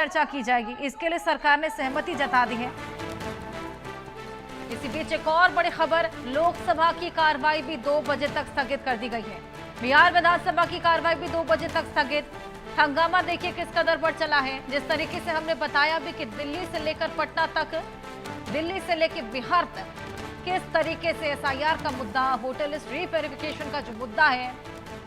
चर्चा की जाएगी, इसके लिए सरकार ने सहमति जता दी है। इसी बीच एक और बड़ी खबर, लोकसभा की कार्रवाई भी 2 बजे तक स्थगित कर दी गई है। बिहार विधानसभा की कार्रवाई भी 2 बजे तक स्थगित। हंगामा देखिए किस कदर पर चला है। जिस तरीके से हमने बताया भी कि दिल्ली से लेकर पटना तक, दिल्ली से लेकर बिहार तक किस तरीके से एसआईआर का मुद्दा, वोटर लिस्ट रीवेरिफिकेशन का जो मुद्दा है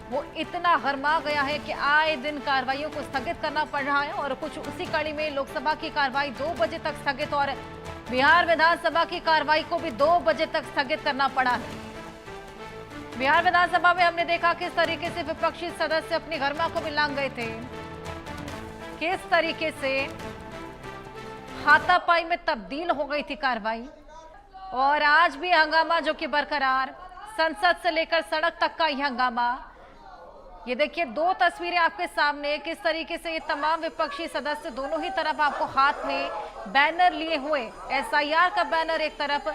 वो इतना गरमा गया है कि आए दिन कार्रवाइयों को स्थगित करना पड़ रहा है। और कुछ उसी कड़ी में लोकसभा की कार्रवाई 2 बजे तक स्थगित और बिहार विधानसभा की कार्रवाई को भी 2 बजे तक स्थगित करना पड़ा है। बिहार विधानसभा में हमने देखा किस तरीके से विपक्षी सदस्य अपनी गरिमा को भी लांग गए थे, किस तरीके से हाथापाई में तब्दील हो गई थी कार्रवाई। और आज भी हंगामा जो कि बरकरार, संसद से लेकर सड़क तक का यह हंगामा। ये देखिए 2 तस्वीरें आपके सामने, किस तरीके से ये तमाम विपक्षी सदस्य दोनों ही तरफ आपको हाथ में बैनर लिए हुए, एसआईआर का बैनर एक तरफ,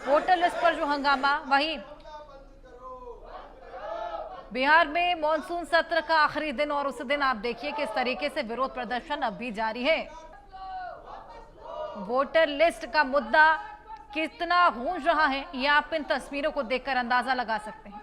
वोटर लिस्ट पर जो हंगामा, वहीं बिहार में मॉनसून सत्र का आखिरी दिन और उस दिन आप देखिए किस तरीके से विरोध प्रदर्शन अब भी जारी है। वोटर लिस्ट का मुद्दा कितना गूंज रहा है ये आप इन तस्वीरों को देखकर अंदाजा लगा सकते हैं।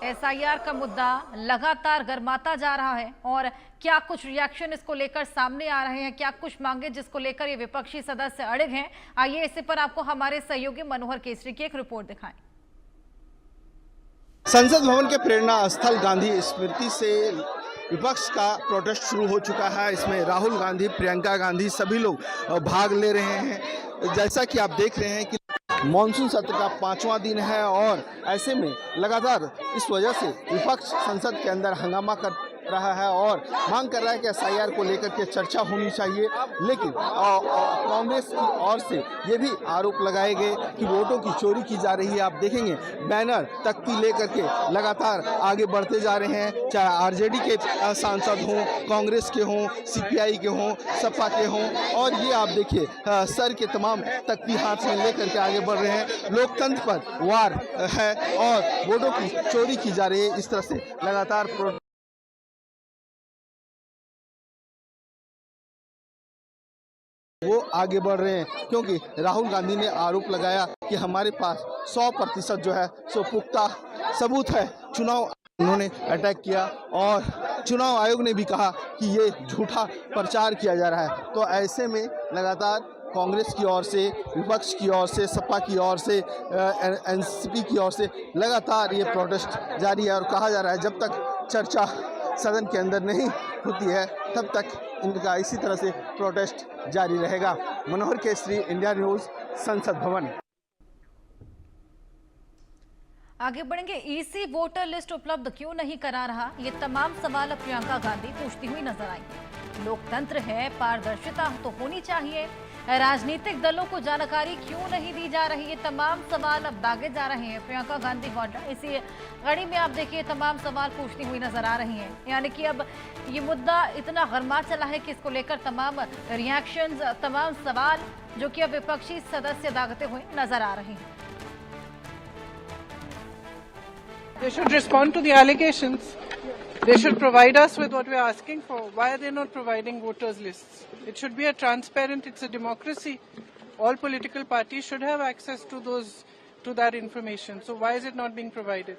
एसआईआर का मुद्दा लगातार गरमाता जा रहा है और क्या कुछ रिएक्शन इसको लेकर सामने आ रहे हैं, क्या कुछ मांगे जिसको लेकर ये विपक्षी सदस्य अड़िग हैं। आइए इसी पर आपको हमारे सहयोगी मनोहर केसरी की एक रिपोर्ट दिखाएं। संसद भवन के प्रेरणा स्थल गांधी स्मृति से विपक्ष का प्रोटेस्ट शुरू हो चुका है। इसमें राहुल गांधी, प्रियंका गांधी सभी लोग भाग ले रहे हैं। जैसा कि आप देख रहे हैं कि मॉनसून सत्र का 5वां दिन है और ऐसे में लगातार इस वजह से विपक्ष संसद के अंदर हंगामा कर रहा है और मांग कर रहा है कि एसआईआर को लेकर के चर्चा होनी चाहिए। लेकिन कांग्रेस की ओर से ये भी आरोप लगाए गए कि वोटों की चोरी की जा रही है। आप देखेंगे बैनर तख्ती लेकर के लगातार आगे बढ़ते जा रहे हैं, चाहे आरजेडी के सांसद हों, कांग्रेस के हों, सीपीआई के हों, सपा के हों। और ये आप देखिए सर के तमाम तख्ती हाथ में लेकर के आगे बढ़ रहे हैं। लोकतंत्र पर वार है और वोटों की चोरी की जा रही है। इस तरह से लगातार वो आगे बढ़ रहे हैं क्योंकि राहुल गांधी ने आरोप लगाया कि हमारे पास 100% जो है सो पुख्ता सबूत है। चुनाव उन्होंने अटैक किया और चुनाव आयोग ने भी कहा कि ये झूठा प्रचार किया जा रहा है। तो ऐसे में लगातार कांग्रेस की ओर से, विपक्ष की ओर से, सपा की ओर से, एनसीपी की ओर से लगातार ये प्रोटेस्ट जारी है। और कहा जा रहा है जब तक चर्चा सदन के अंदर नहीं होती है तब तक इनका इसी तरह से प्रोटेस्ट जारी रहेगा। मनोहर केसरी, इंडिया न्यूज़, संसद भवन। आगे बढ़ेंगे। ईसी वोटर लिस्ट उपलब्ध क्यों नहीं करा रहा, ये तमाम सवाल प्रियंका गांधी पूछती हुई नजर आएंगी। लोकतंत्र है, पारदर्शिता तो होनी चाहिए। राजनीतिक दलों को जानकारी क्यों नहीं दी जा रही, ये तमाम सवाल अब दागे जा रहे हैं प्रियंका गांधी द्वारा। इसी कड़ी में आप देखिए तमाम सवाल पूछती हुई नजर आ रही हैं। यानी कि अब ये मुद्दा इतना गरमा चला है कि इसको लेकर तमाम रिएक्शंस, तमाम सवाल जो कि अब विपक्षी सदस्य दागते हुए नजर आ रहे हैं। They should respond to the allegations. They should provide us with what we are asking for. Why are they not providing voters lists? It should be a transparent, it's a democracy. All political parties should have access to that information. So why is it not being provided?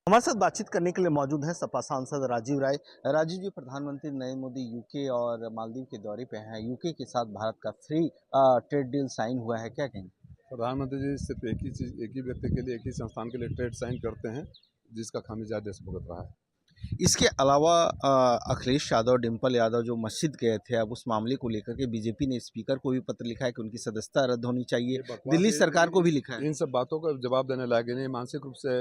हमारे साथ बातचीत करने के लिए मौजूद हैं सपा सांसद राजीव राय। राजीव जी, प्रधानमंत्री नरेंद्र मोदी यूके और मालदीव के दौरे पे हैं। यूके के साथ भारत का फ्री ट्रेड डील साइन हुआ है, क्या कहेंगे? प्रधानमंत्री जी सिर्फ एक ही चीज, एक ही व्यक्ति के लिए, एक ही संस्थान के लिए ट्रेड साइन करते हैं जिसका खामियाजा देश भुगत रहा है। इसके अलावा अखिलेश यादव, डिम्पल यादव जो मस्जिद गए थे, अब उस मामले को लेकर के बीजेपी ने स्पीकर को भी पत्र लिखा है कि उनकी सदस्यता रद्द होनी चाहिए। दिल्ली सरकार को भी लिखा है। इन सब बातों का जवाब देने लायक नहीं। मानसिक रूप से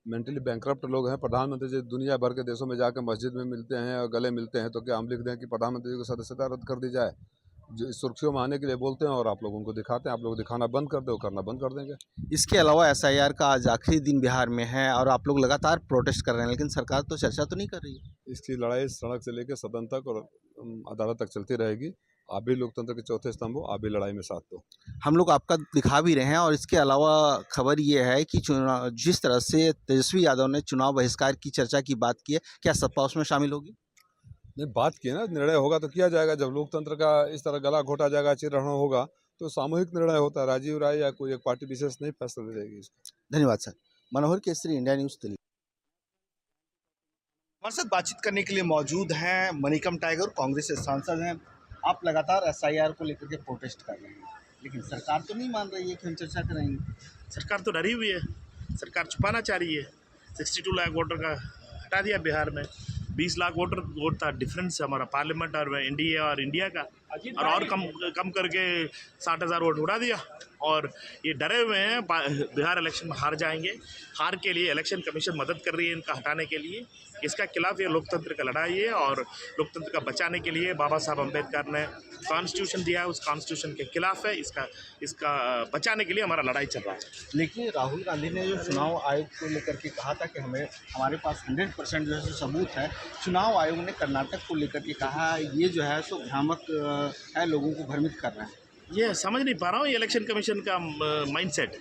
मेंटली बैंकरप्ट लोग हैं। प्रधानमंत्री जी दुनिया भर के देशों में जाकर मस्जिद में मिलते हैं और गले मिलते हैं, तो क्या हम लिख दें कि प्रधानमंत्री जी की सदस्यता रद्द कर दी जाए? जो सुर्खियों में आने के लिए बोलते हैं और आप लोग उनको दिखाते हैं। आप लोग दिखाना बंद कर दो, करना बंद कर देंगे। इसके अलावा एसआईआर का आज आखिरी दिन बिहार में है और आप लोग लगातार प्रोटेस्ट कर रहे हैं, लेकिन सरकार तो चर्चा तो नहीं कर रही है। इसकी लड़ाई सड़क से लेकर सदन तक और अदालत तक चलती रहेगी। आप भी लोकतंत्र के चौथे स्तंभ हो, आप भी लड़ाई में साथ दो। हम लोग आपका दिखा भी रहे हैं और इसके अलावा खबर ये है कि चुनाव जिस तरह से तेजस्वी यादव ने चुनाव बहिष्कार की चर्चा की बात की है, क्या सपा उसमें शामिल होगी? नहीं, बात की है ना, निर्णय होगा तो किया जाएगा। जब लोकतंत्र का इस तरह गला घोटा जाएगा, चिरहरण होगा, तो सामूहिक निर्णय होता है। राजीव राय या कोई एक पार्टी विशेष नहीं फैसला लेगी इसको। धन्यवाद सर। मनोहर केसरी, इंडिया न्यूज़ दिल्ली। हमारे साथ बातचीत करने के लिए मौजूद हैं मनिकम टाइगर, कांग्रेस से सांसद हैं। आप लगातार एसआईआर को लेकर के प्रोटेस्ट कर रहे हैं, लेकिन सरकार तो नहीं मान रही है कि हम चर्चा करेंगे। सरकार तो डरी हुई है, सरकार छुपाना चाह रही है। 62 लाख वोटर का हटा दिया बिहार में, 20 लाख वोट था डिफरेंस हमारा पार्लियामेंट और एनडीए और इंडिया का, और कम करके 60,000 वोट उड़ा दिया। और ये डरे हुए हैं बिहार इलेक्शन में हार जाएंगे। हार के लिए इलेक्शन कमीशन मदद कर रही है इनका हटाने के लिए। इसका खिलाफ ये लोकतंत्र का लड़ाई है, और लोकतंत्र का बचाने के लिए बाबा साहब अम्बेडकर ने कॉन्स्टिट्यूशन दिया है, उस कॉन्स्टिट्यूशन के खिलाफ है। इसका बचाने के लिए हमारा लड़ाई चल रहा है। लेकिन राहुल गांधी ने जो चुनाव आयोग को लेकर के कहा था कि हमारे पास 100% जो है सबूत है। चुनाव आयोग ने कर्नाटक को लेकर के कहा ये जो है सो भ्रामक है, लोगों को भ्रमित कर रहा है। ये समझ नहीं पा रहा हूँ ये इलेक्शन कमीशन का माइंडसेट।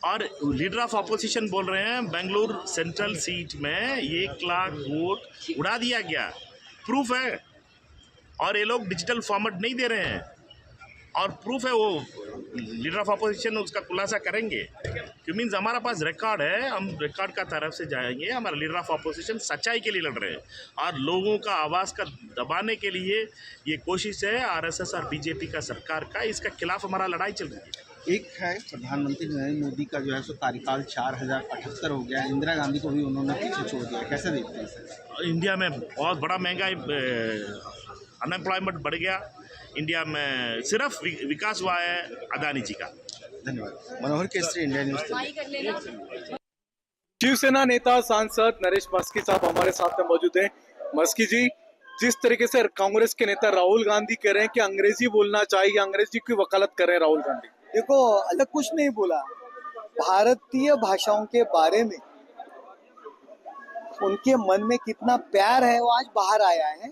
और लीडर ऑफ अपोजिशन बोल रहे हैं बेंगलुरु सेंट्रल सीट में 1 लाख वोट उड़ा दिया गया, प्रूफ है। और ये लोग डिजिटल फॉर्मेट नहीं दे रहे हैं, और प्रूफ है। वो लीडर ऑफ अपोजिशन उसका खुलासा करेंगे, कि मीन्स हमारा पास रिकॉर्ड है, हम रिकॉर्ड का तरफ से जाएंगे। हमारा लीडर ऑफ अपोजिशन सच्चाई के लिए लड़ रहे हैं, और लोगों का आवाज़ का दबाने के लिए ये कोशिश है आरएसएस और बीजेपी का सरकार का। इसका खिलाफ हमारा लड़ाई चल रही है। एक है प्रधानमंत्री नरेंद्र मोदी का जो है सो कार्यकाल 4078 हो गया। इंदिरा गांधी को भी उन्होंने पीछे छोड़ दिया, कैसे देखते हैं सर? इंडिया में बहुत बड़ा महंगाई, अनएम्प्लॉयमेंट बढ़ गया। इंडिया में सिर्फ विकास हुआ है अदानी जी का। धन्यवाद। मनोहर केसरी, इंडिया न्यूज़। शिवसेना नेता सांसद नरेश मस्की साहब हमारे साथ में मौजूद हैं। मस्की जी, जिस तरीके से कांग्रेस के नेता राहुल गांधी कह रहे हैं कि अंग्रेजी बोलना चाहिए, अंग्रेजी की वकालत कर रहे हैं राहुल गांधी। देखो, अलग कुछ नहीं बोला। भारतीय भाषाओं के बारे में उनके मन में कितना प्यार है वो आज बाहर आया है।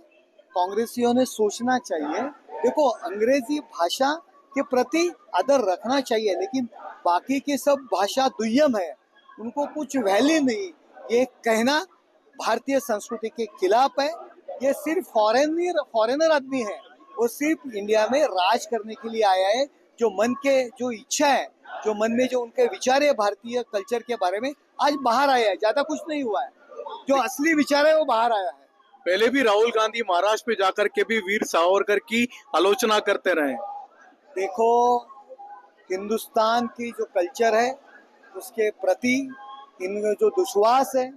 कांग्रेसियों ने सोचना चाहिए। देखो, अंग्रेजी भाषा के प्रति आदर रखना चाहिए, लेकिन बाकी की सब भाषा दुय्यम है, उनको कुछ वैल्यू नहीं। ये कहना भारतीय संस्कृति के खिलाफ है। ये सिर्फ फॉरेनर आदमी है, वो सिर्फ इंडिया में राज करने के लिए आया है। जो मन के जो इच्छा है, जो मन में जो उनके विचार है भारतीय कल्चर के बारे में, आज बाहर आया है। ज्यादा कुछ नहीं हुआ है, जो असली विचार है वो बाहर आया है। पहले भी राहुल गांधी महाराष्ट्र में जाकर के भी वीर सावरकर की आलोचना करते रहे। देखो, हिंदुस्तान की जो कल्चर है उसके प्रति इनमें जो विश्वास है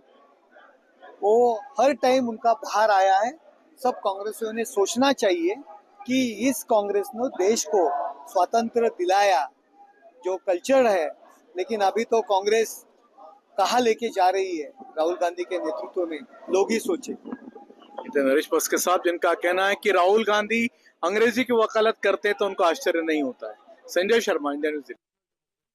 वो हर टाइम उनका बाहर आया है। सब कांग्रेसियों ने सोचना चाहिए कि इस कांग्रेस ने देश को स्वातंत्र दिलाया, जो कल्चर है, लेकिन अभी तो कांग्रेस कहाँ लेके जा रही है राहुल गांधी के नेतृत्व में, लोग ही सोचे। नरेश मस्की साहब, जिनका कहना है कि राहुल गांधी अंग्रेजी की वकालत करते हैं तो उनको आश्चर्य नहीं होता है। Sanjay Sharma, India news.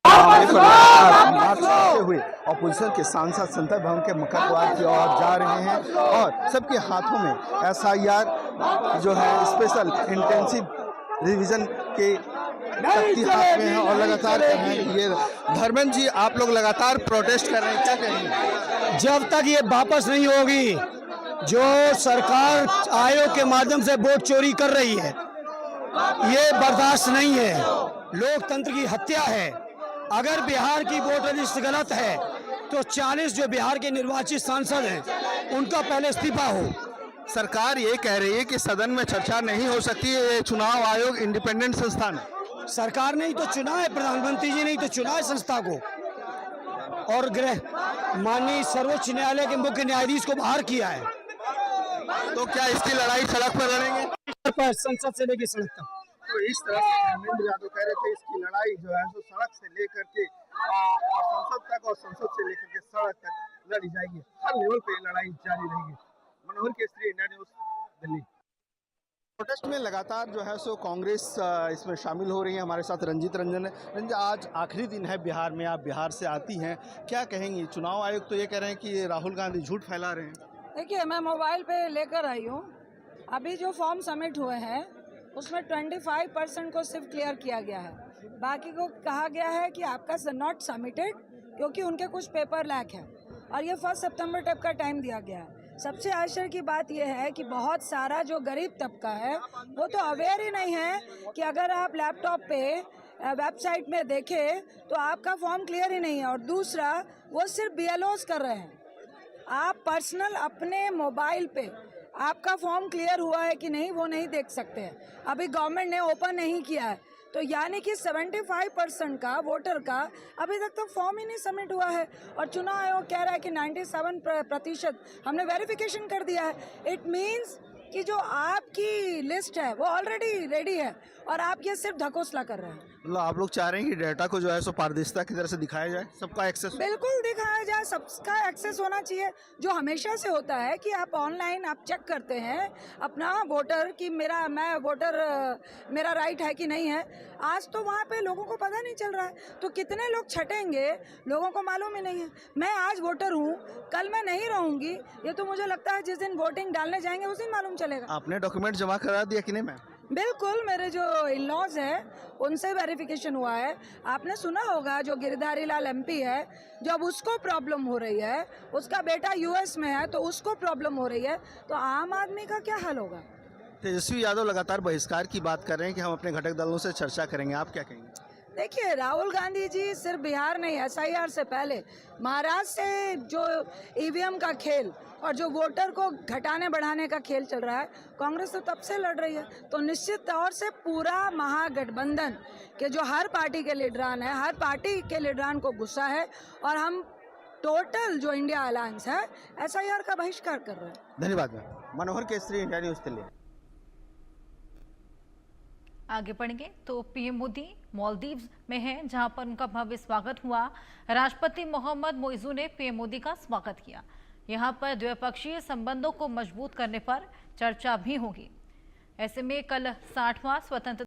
March करते हुए अपोजिशन के सांसद संसद भवन के मुख्य द्वार की ओर जा रहे हैं, और सबके हाथों में एसआईआर जो है स्पेशल इंटेंसिव रिवीजन के तख्ती हाथ में है, और लगातार कर रहे हैं। ये धर्मेंद्र जी, आप लोग लगातार प्रोटेस्ट कर रहे हैं, क्या कहेंगे? जब तक ये वापस नहीं होगी, जो सरकार आयोग के माध्यम से वोट चोरी कर रही है, ये बर्दाश्त नहीं है। लोकतंत्र की हत्या है। अगर बिहार की वोटर लिस्ट गलत है तो 40 जो बिहार के निर्वाचित सांसद हैं उनका पहले इस्तीफा हो। सरकार ये कह रही है कि सदन में चर्चा नहीं हो सकती है, ये चुनाव आयोग इंडिपेंडेंट संस्थान है। सरकार ने ही तो चुना है, प्रधानमंत्री जी ने ही तो चुना है संस्था को, और माननीय सर्वोच्च न्यायालय के मुख्य न्यायाधीश को बाहर किया है। तो क्या इसकी लड़ाई सड़क पर लड़ेंगे? संसद से लेकर सड़क तक। तो इस तरह से धर्मेंद्र यादव कह रहे थे इसकी लड़ाई जो है तो सड़क से लेकर के संसद तक, और संसद से लेकर के सड़क तक लड़ी जाएगी। हर लेवल पे लड़ाई जारी रहेगी। Manohar Kesari, India news, Delhi. Protest में लगातार जो है सो कांग्रेस इसमें शामिल हो रही है। हमारे साथ रंजीत रंजन है। रंजीत, आज आखिरी दिन है बिहार में, आप बिहार से आती हैं, क्या कहेंगी? चुनाव आयोग तो ये कह रहे हैं कि राहुल गांधी झूठ फैला रहे हैं। देखिए, मैं मोबाइल पे लेकर आई हूँ। अभी जो फॉर्म सबमिट हुए हैं उसमें 25% को सिर्फ क्लियर किया गया है। बाकी को कहा गया है कि आपका नॉट सबमिटेड, क्योंकि उनके कुछ पेपर लैक है और ये 1 सितंबर तक का टाइम दिया गया है। सबसे आश्चर्य की बात यह है कि बहुत सारा जो गरीब तबका है वो तो अवेयर ही नहीं है कि अगर आप लैपटॉप पे वेबसाइट में देखें तो आपका फॉर्म क्लियर ही नहीं है। और दूसरा, वो सिर्फ BLOs कर रहे हैं। आप पर्सनल अपने मोबाइल पे आपका फॉर्म क्लियर हुआ है कि नहीं वो नहीं देख सकते हैं। अभी गवर्नमेंट ने ओपन नहीं किया है, तो यानी कि 75% का वोटर का अभी तक तो फॉर्म ही नहीं सबमिट हुआ है। और चुनाव आयोग कह रहा है कि 97% हमने वेरिफिकेशन कर दिया है। इट मीन्स कि जो आपकी लिस्ट है वो ऑलरेडी रेडी है और आप ये सिर्फ ढकोसला कर रहे हैं। मतलब आप लोग चाह रहे हैं कि डेटा को जो है सो पारदर्शिता की तरह से दिखाया जाए, सबका एक्सेस। बिल्कुल दिखाया जाए, सबका एक्सेस होना चाहिए। जो हमेशा से होता है कि आप ऑनलाइन आप चेक करते हैं अपना वोटर कि मेरा राइट है कि नहीं है। आज तो वहाँ पे लोगों को पता नहीं चल रहा है, तो कितने लोग छटेंगे लोगों को मालूम ही नहीं है। मैं आज वोटर हूँ, कल मैं नहीं रहूँगी, ये तो मुझे लगता है जिस दिन वोटिंग डालने जाएंगे उस दिन मालूम चलेगा। आपने डॉक्यूमेंट जमा करा दिया कि नहीं मैम? बिल्कुल, मेरे जो इन-लॉज हैं उनसे वेरिफिकेशन हुआ है। आपने सुना होगा जो गिरधारी लाल MP है, जब उसको प्रॉब्लम हो रही है, उसका बेटा US में है तो उसको प्रॉब्लम हो रही है, तो आम आदमी का क्या हाल होगा। तेजस्वी यादव लगातार बहिष्कार की बात कर रहे हैं कि हम अपने घटक दलों से चर्चा करेंगे, आप क्या कहेंगे? देखिए, राहुल गांधी जी सिर्फ बिहार नहीं, SIR से पहले महाराष्ट्र से जो EVM का खेल और जो वोटर को घटाने बढ़ाने का खेल चल रहा है, कांग्रेस तो तब से लड़ रही है। तो निश्चित तौर से पूरा महागठबंधन के जो हर पार्टी के लीडरान है, हर पार्टी के लीडरान को गुस्सा है और हम टोटल जो इंडिया अलायंस है SIR का बहिष्कार कर रहे हैं। धन्यवाद मैम। मनोहर केसरी, इंडिया न्यूज के लिए। आगे बढ़ेंगे तो PM मोदी मालदीव्स में हैं, जहां पर उनका भव्य स्वागत हुआ। राष्ट्रपति मोहम्मद मोइज़ू ने PM मोदी का स्वागत किया। यहां पर द्विपक्षीय संबंधों को मजबूत करने पर चर्चा भी होगी। ऐसे में कल 60वां स्वतंत्रता